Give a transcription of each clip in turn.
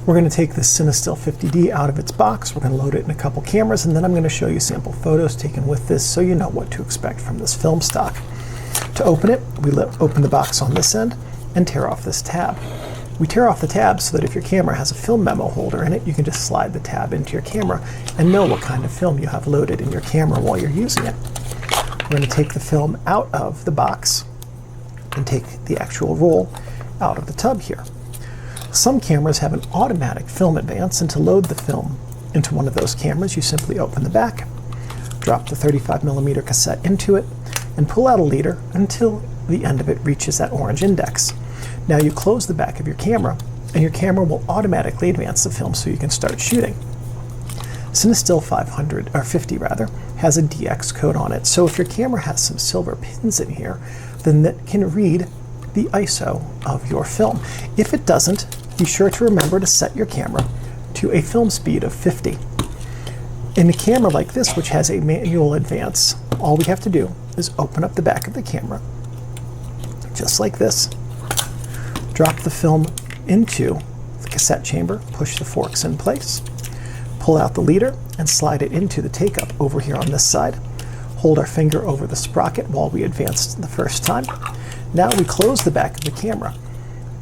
We're going to take this CineStill 50D out of its box. We're going to load it in a couple cameras, and then I'm going to show you sample photos taken with this so you know what to expect from this film stock. To open it, we open the box on this end and tear off this tab. We tear off the tab so that if your camera has a film memo holder in it, you can just slide the tab into your camera and know what kind of film you have loaded in your camera while you're using it. We're going to take the film out of the box and take the actual roll out of the tub here. Some cameras have an automatic film advance, and to load the film into one of those cameras, you simply open the back, drop the 35mm cassette into it, and pull out a leader until the end of it reaches that orange index. Now you close the back of your camera, and your camera will automatically advance the film so you can start shooting. CineStill 50 has a DX code on it, so if your camera has some silver pins in here, then that can read the ISO of your film. If it doesn't, be sure to remember to set your camera to a film speed of 50. In a camera like this, which has a manual advance, all we have to do is open up the back of the camera, just like this, drop the film into the cassette chamber, push the forks in place, pull out the leader and slide it into the take-up over here on this side. Hold our finger over the sprocket while we advance the first time. Now we close the back of the camera,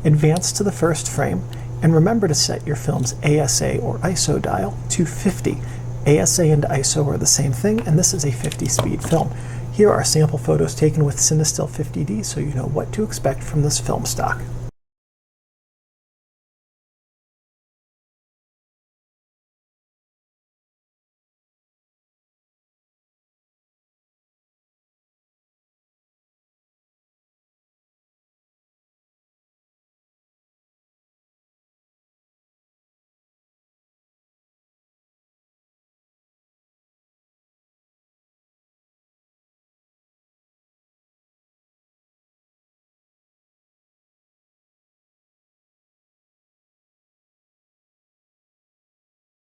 advance to the first frame, and remember to set your film's ASA or ISO dial to 50. ASA and ISO are the same thing, and this is a 50 speed film. Here are sample photos taken with CineStill 50D so you know what to expect from this film stock.